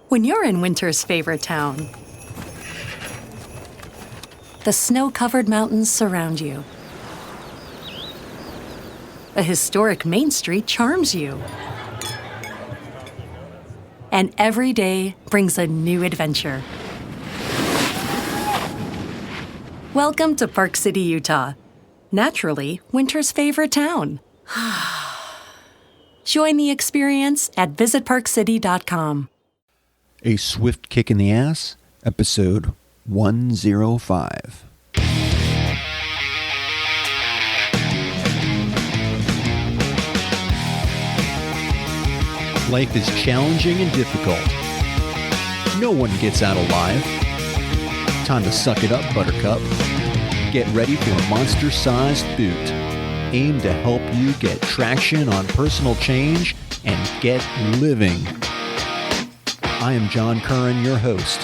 When you're in winter's favorite town, the snow-covered mountains surround you. A historic Main Street charms you. And every day brings a new adventure. Welcome to Park City, Utah. Naturally, winter's favorite town. Join the experience at visitparkcity.com. A Swift Kick in the Ass, episode 105. Life is challenging and difficult. No one gets out alive. Time to suck it up, Buttercup. Get ready for a monster-sized boot, aimed to help you get traction on personal change and get living. I am John Curran, your host.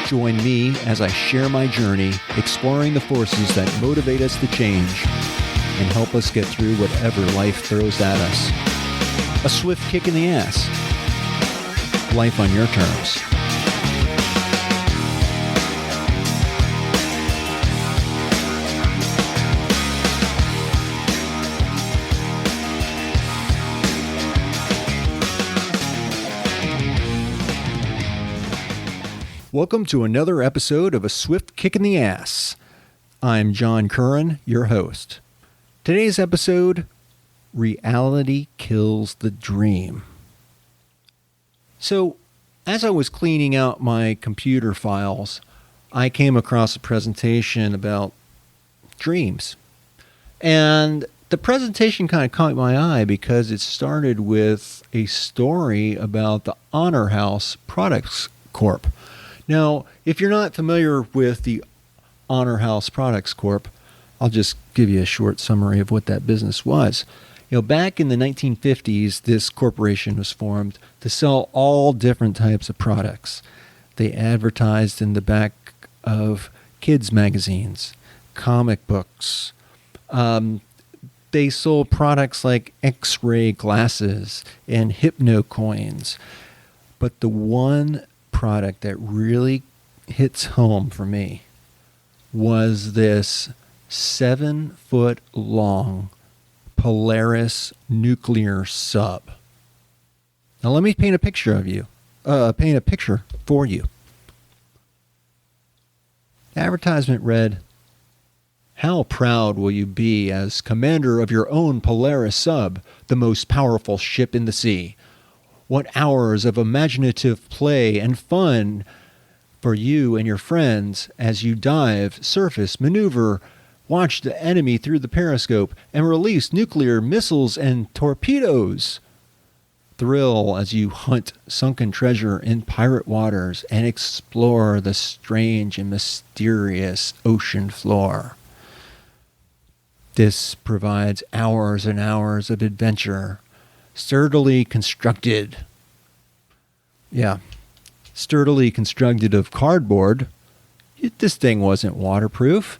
Join me as I share my journey, exploring the forces that motivate us to change and help us get through whatever life throws at us. A swift kick in the ass. Life on your terms. Welcome to another episode of A Swift Kick in the Ass. I'm John Curran, your host. Today's episode, Reality Kills the Dream. So, as I was cleaning out my computer files, I came across a presentation about dreams. And the presentation kind of caught my eye because it started with a story about the Honor House Products Corp. Now, if you're not familiar with the Honor House Products Corp., I'll just give you a short summary of what that business was. Back in the 1950s, this corporation was formed to sell all different types of products. They advertised in the back of kids' magazines, comic books. They sold products like X-ray glasses and hypno coins. But the one product that really hits home for me was this 7-foot-long Polaris nuclear sub. Now let me paint a picture for you. The advertisement read, "How proud will you be as commander of your own Polaris sub, the most powerful ship in the sea? What hours of imaginative play and fun for you and your friends as you dive, surface, maneuver, watch the enemy through the periscope, and release nuclear missiles and torpedoes. Thrill as you hunt sunken treasure in pirate waters and explore the strange and mysterious ocean floor. This provides hours and hours of adventure, sturdily constructed of cardboard. This thing wasn't waterproof.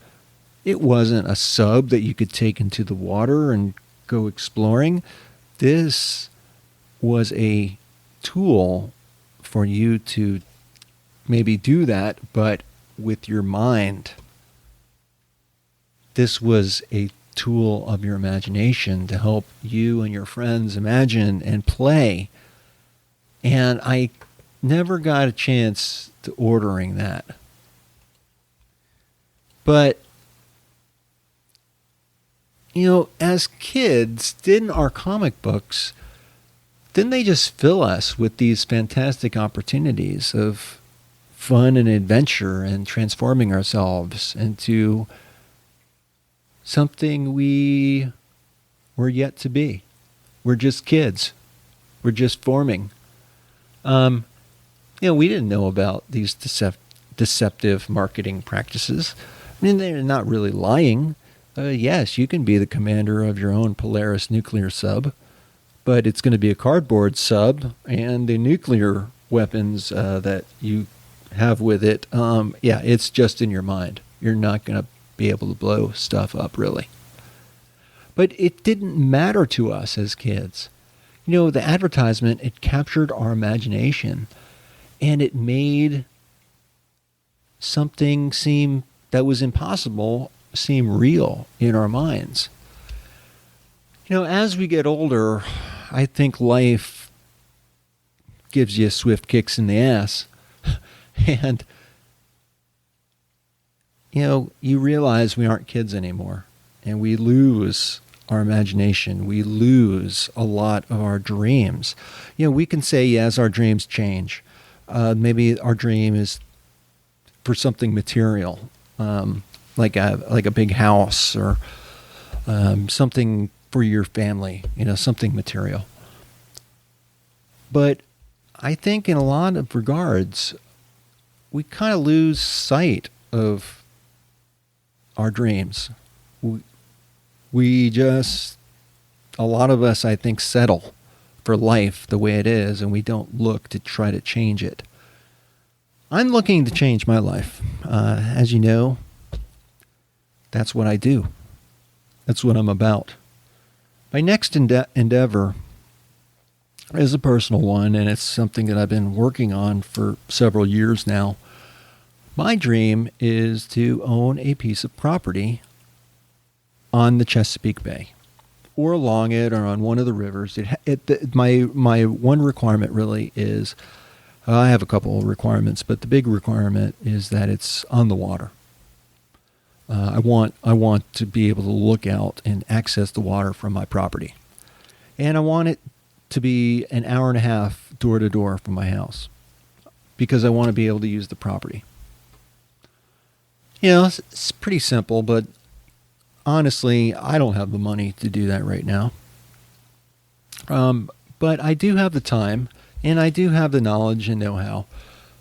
It wasn't a sub that you could take into the water and go exploring. This was a tool for you to maybe do that, but with your mind. This was a tool of your imagination to help you and your friends imagine and play. And I never got a chance to ordering that. But, as kids, didn't our comic books, didn't they just fill us with these fantastic opportunities of fun and adventure and transforming ourselves into something we were yet to be? We're just kids. We're just forming. We didn't know about these deceptive marketing practices. I mean, they're not really lying. Yes, you can be the commander of your own Polaris nuclear sub, but it's going to be a cardboard sub, and the nuclear weapons that you have with it, it's just in your mind. You're not going to be able to blow stuff up, really. But it didn't matter to us as kids. The advertisement, it captured our imagination, and it made something that was impossible seem real in our minds. As we get older, I think life gives you swift kicks in the ass. And, you realize we aren't kids anymore. And we lose our imagination. We lose a lot of our dreams. We can say, yes, our dreams change. Maybe our dream is for something material, like a big house or something for your family, something material. But I think in a lot of regards, we kind of lose sight of our dreams. We just, a lot of us, I think, settle for life the way it is, and we don't look to try to change it. I'm looking to change my life. As you know, that's what I do. That's what I'm about. My next endeavor is a personal one, and it's something that I've been working on for several years now. My dream is to own a piece of property on the Chesapeake Bay, or along it, or on one of the rivers. My one requirement really is, I have a couple of requirements, but the big requirement is that it's on the water. I want to be able to look out and access the water from my property. And I want it to be an hour and a half door to door from my house, because I want to be able to use the property. It's pretty simple, but honestly, I don't have the money to do that right now. But I do have the time, and I do have the knowledge and know-how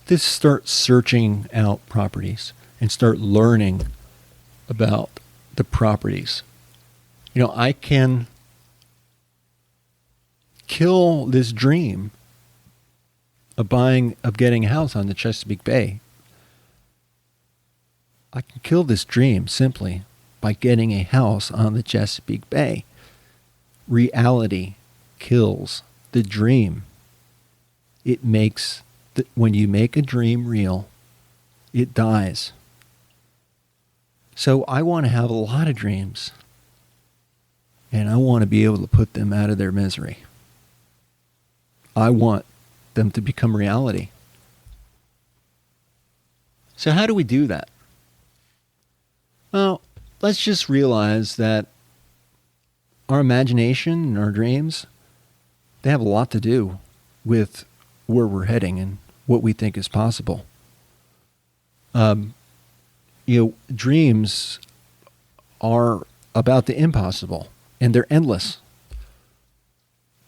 to start searching out properties and start learning about the properties. I can kill this dream of getting a house on the Chesapeake Bay. I can kill this dream simply by getting a house on the Chesapeake Bay. Reality kills the dream. It makes when you make a dream real, it dies. So I want to have a lot of dreams, and I want to be able to put them out of their misery. I want them to become reality. So how do we do that? Well, let's just realize that our imagination and our dreams, they have a lot to do with where we're heading and what we think is possible. Dreams are about the impossible, and they're endless.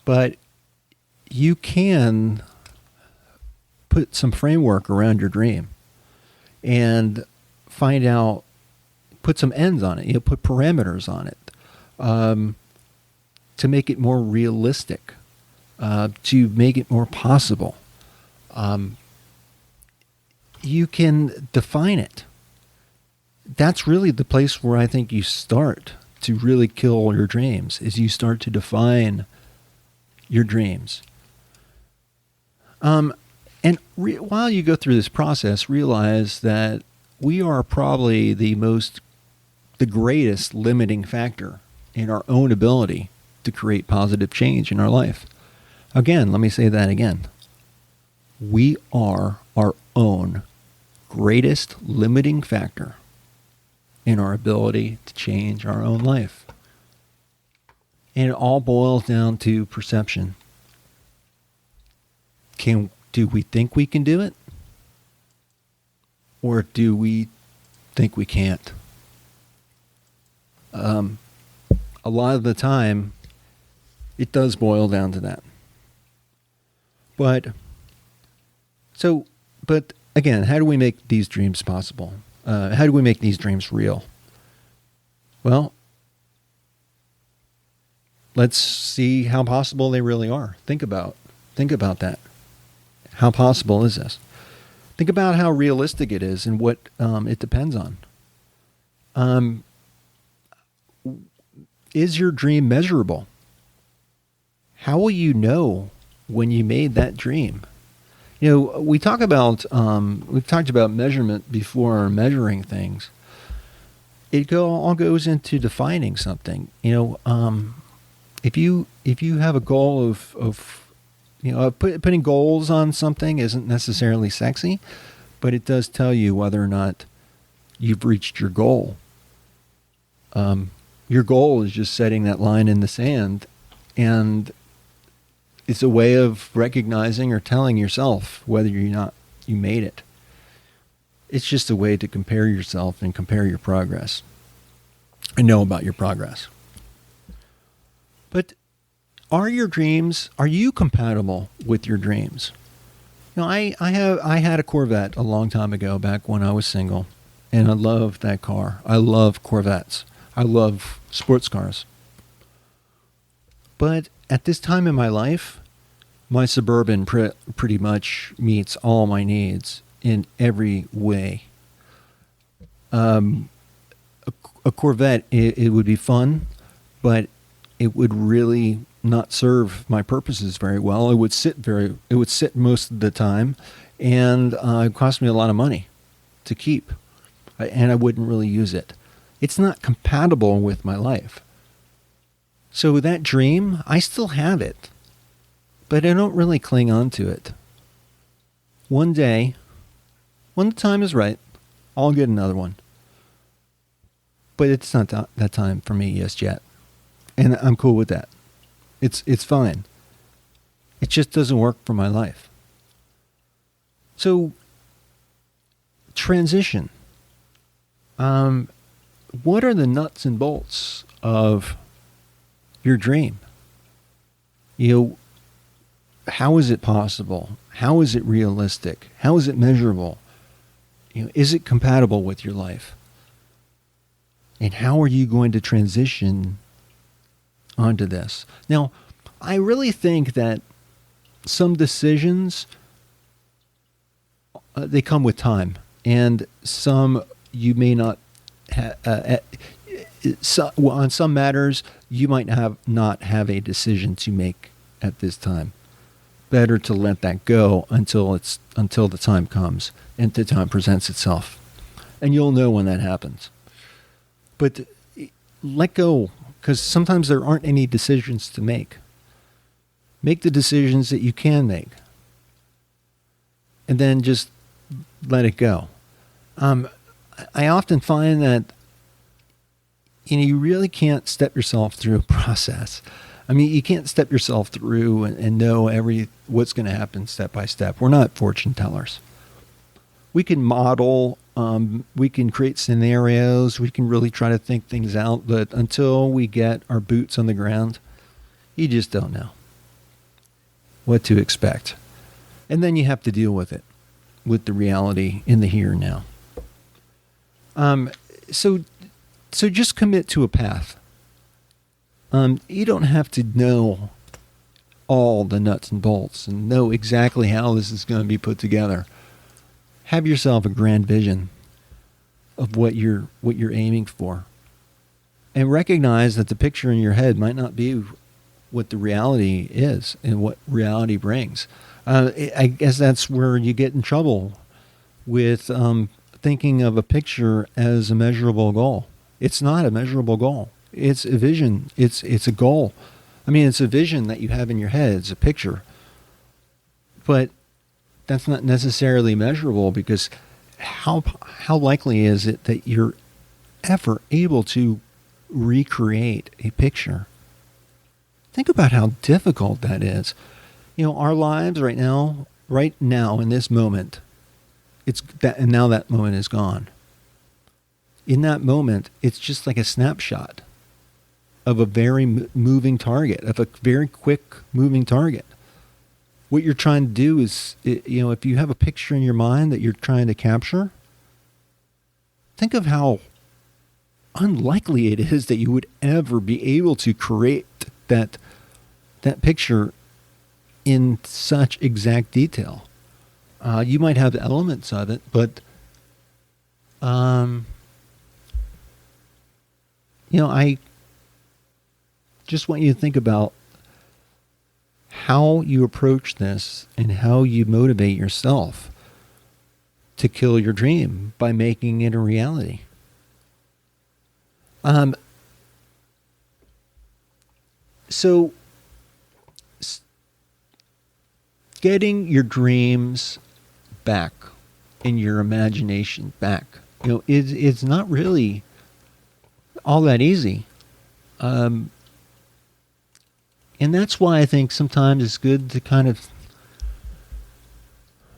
But you can put some framework around your dream and put some ends on it, put parameters on it, to make it more realistic, to make it more possible. You can define it. That's really the place where I think you start to really kill your dreams, is you start to define your dreams. While you go through this process, realize that we are probably the greatest limiting factor in our own ability to create positive change in our life. Again, let me say that again. We are our own greatest limiting factor in our ability to change our own life. And it all boils down to perception. Do we think we can do it? Or do we think we can't? A lot of the time, it does boil down to that. But again, how do we make these dreams possible? How do we make these dreams real? Well, let's see how possible they really are. Think about that. How possible is this? Think about how realistic it is and what it depends on. Is your dream measurable? how will you know when you made that dream? We've talked about measurement before, measuring things. It all goes into defining something. If you have a goal of putting goals on something isn't necessarily sexy, but it does tell you whether or not you've reached your goal. Your goal is just setting that line in the sand, and it's a way of recognizing or telling yourself whether you made it. It's just a way to compare yourself and compare your progress and know about your progress. But are you compatible with your dreams? I had a Corvette a long time ago, back when I was single, and I loved that car. I love Corvettes. I love sports cars. But at this time in my life, my Suburban pretty much meets all my needs in every way. A Corvette, it would be fun, but it would really not serve my purposes very well. It would sit most of the time, and it cost me a lot of money to keep, and I wouldn't really use it. It's not compatible with my life. So that dream, I still have it, but I don't really cling on to it. One day, when the time is right, I'll get another one. But it's not that time for me just yet. And I'm cool with that. It's fine. It just doesn't work for my life. So, transition. What are the nuts and bolts of your dream? How is it possible? How is it realistic? How is it measurable? Is it compatible with your life? And how are you going to transition onto this? Now, I really think that some decisions, they come with time, and some you may not on some matters, you might not have a decision to make at this time. Better to let that go until the time comes and the time presents itself, and you'll know when that happens. But let go, because sometimes there aren't any decisions to make. Make the decisions that you can make, and then just let it go. I often find that you really can't step yourself through a process. I mean, you can't step yourself through and know what's going to happen step by step. We're not fortune tellers. We can model, we can create scenarios, we can really try to think things out, but until we get our boots on the ground, you just don't know what to expect. And then you have to deal with it, with the reality in the here and now. So just commit to a path. You don't have to know all the nuts and bolts and know exactly how this is going to be put together. Have yourself a grand vision of what you're aiming for, and recognize that the picture in your head might not be what the reality is and what reality brings. I guess that's where you get in trouble with thinking of a picture as a measurable goal. It's not a measurable goal. It's a vision. It's a goal. I mean, it's a vision that you have in your head. It's a picture. But that's not necessarily measurable, because how likely is it that you're ever able to recreate a picture? Think about how difficult that is. Our lives right now in this moment, and now that moment is gone. In that moment, it's just like a snapshot of a very moving target, of a very quick moving target. What you're trying to do is, if you have a picture in your mind that you're trying to capture, think of how unlikely it is that you would ever be able to create that picture in such exact detail. You might have elements of it, but I just want you to think about how you approach this and how you motivate yourself to kill your dream by making it a reality. So getting your dreams back and your imagination back, it's not really all that easy. And that's why I think sometimes it's good to kind of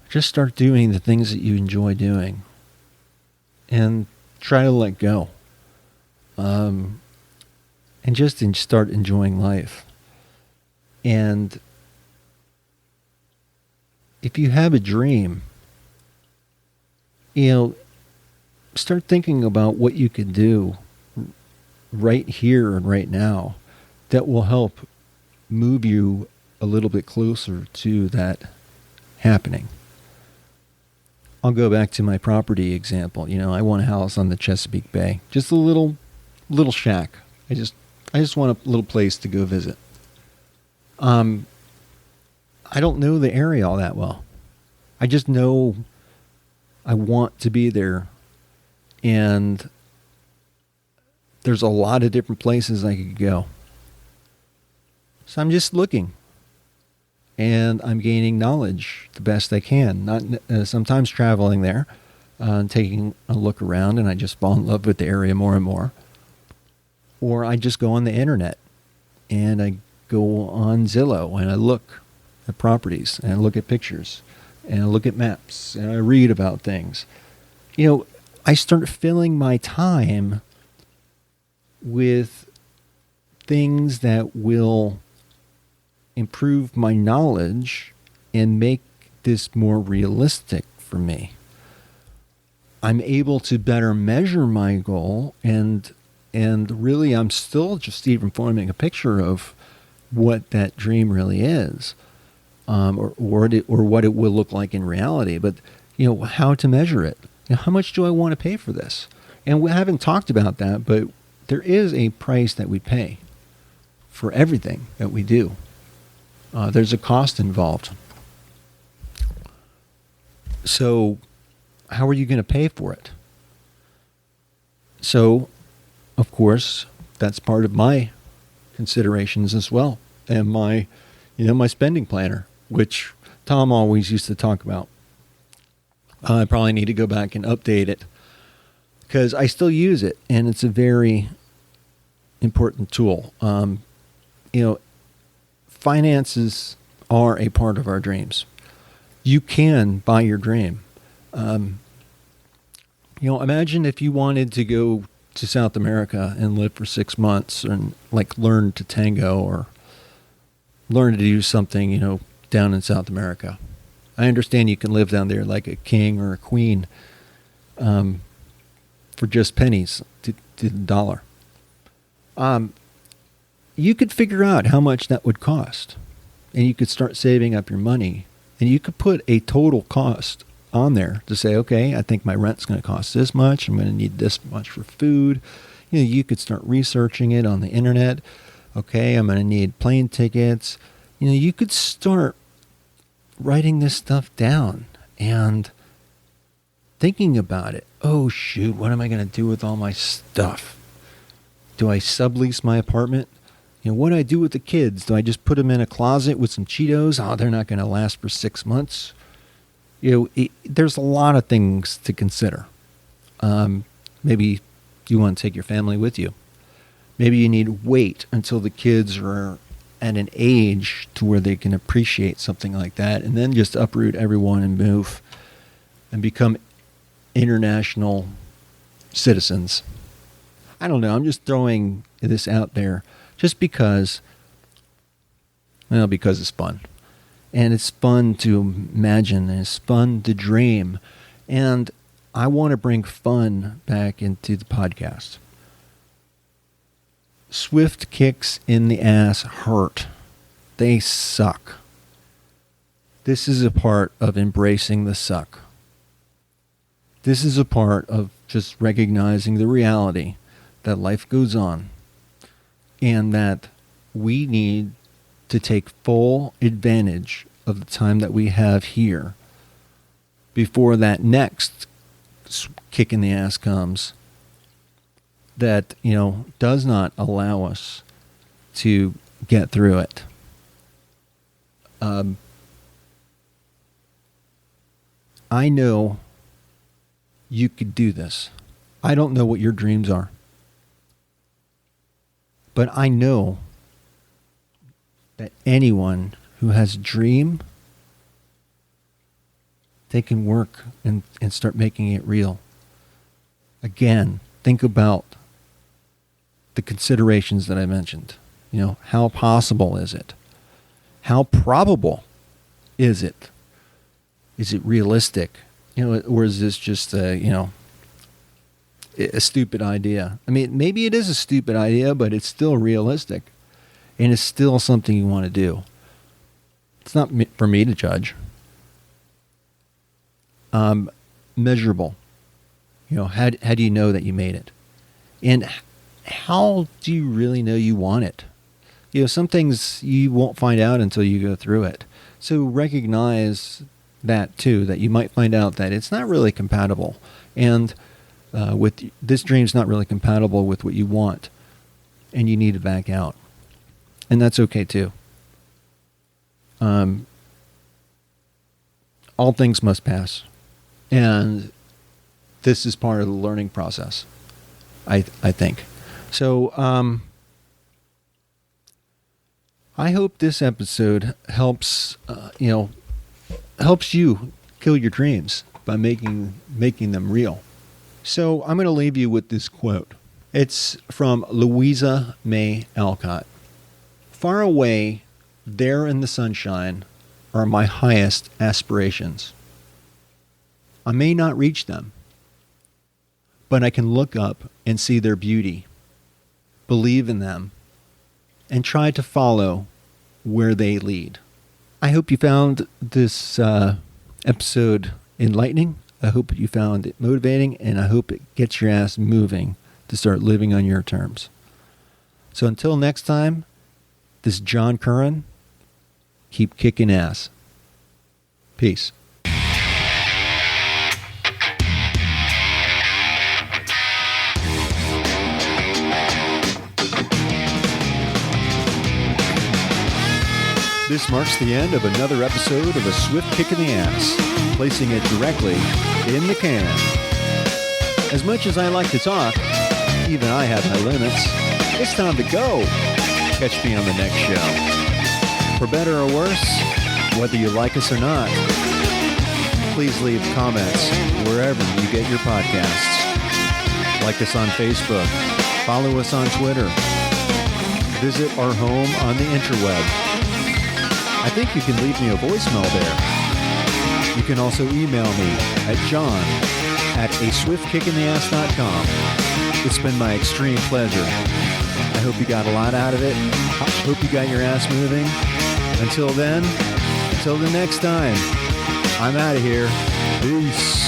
just start doing the things that you enjoy doing and try to let go. And just start enjoying life. And if you have a dream, start thinking about what you could do right here and right now that will help move you a little bit closer to that happening. I'll go back to my property example. I want a house on the Chesapeake Bay, just a little shack. I just want a little place to go visit. I don't know the area all that well. I just know I want to be there, and there's a lot of different places I could go. So I'm just looking, and I'm gaining knowledge the best I can. Not sometimes traveling there, taking a look around, and I just fall in love with the area more and more. Or I just go on the internet, and I go on Zillow, and I look at properties, and I look at pictures, and I look at maps, and I read about things. I start filling my time with things that will improve my knowledge and make this more realistic for me. I'm able to better measure my goal, and really I'm still just even forming a picture of what that dream really is, or what it will look like in reality. But how to measure it. How much do I want to pay for this? And we haven't talked about that, but there is a price that we pay for everything that we do. There's a cost involved. So how are you going to pay for it? So, of course, that's part of my considerations as well, and my spending planner, which Tom always used to talk about. I probably need to go back and update it because I still use it, and it's a very important tool. Finances are a part of our dreams. You can buy your dream. Imagine if you wanted to go to South America and live for 6 months and learn to tango or learn to do something, down in South America. I understand you can live down there like a king or a queen for just pennies to the dollar. You could figure out how much that would cost, and you could start saving up your money, and you could put a total cost on there to say, okay, I think my rent's going to cost this much. I'm going to need this much for food. You could start researching it on the internet. Okay, I'm going to need plane tickets. You could start writing this stuff down and thinking about it. Oh, shoot, what am I going to do with all my stuff? Do I sublease my apartment? What do I do with the kids? Do I just put them in a closet with some Cheetos? Oh, they're not going to last for 6 months. There's a lot of things to consider. Maybe you want to take your family with you. Maybe you need to wait until the kids are at an age to where they can appreciate something like that, and then just uproot everyone and move and become international citizens. I don't know. I'm just throwing this out there just because it's fun. And it's fun to imagine, and it's fun to dream. And I want to bring fun back into the podcast. Swift kicks in the ass hurt. They suck. This is a part of embracing the suck. This is a part of just recognizing the reality that life goes on, and that we need to take full advantage of the time that we have here before that next kick in the ass comes that, does not allow us to get through it. I know you could do this. I don't know what your dreams are, but I know that anyone who has a dream, they can work and start making it real. Again, think about the considerations that I mentioned. How possible is it? How probable is it? Is it realistic? Or is this just a stupid idea? I mean, maybe it is a stupid idea, but it's still realistic. And it's still something you want to do. It's not for me to judge. Measurable. How do you know that you made it? And how do you really know you want it? Some things you won't find out until you go through it. So recognize that too, that you might find out that it's not really compatible. And with this dream's not really compatible with what you want. And you need to back out. And that's okay too. All things must pass. And this is part of the learning process, I think. So, I hope this episode helps you kill your dreams by making them real. So I'm going to leave you with this quote. It's from Louisa May Alcott. Far away, there in the sunshine, are my highest aspirations. I may not reach them, but I can look up and see their beauty, believe in them, and try to follow where they lead. I hope you found this episode enlightening. I hope you found it motivating, and I hope it gets your ass moving to start living on your terms. So until next time, this is John Curran. Keep kicking ass. Peace. This marks the end of another episode of A Swift Kick in the Ass, placing it directly in the can. As much as I like to talk, even I have my limits. It's time to go. Catch me on the next show. For better or worse, whether you like us or not, please leave comments wherever you get your podcasts. Like us on Facebook. Follow us on Twitter. Visit our home on the interweb. I think you can leave me a voicemail there. You can also email me at john@aswiftkickintheass.com. It's been my extreme pleasure. I hope you got a lot out of it. I hope you got your ass moving. Until then, until the next time, I'm out of here. Peace.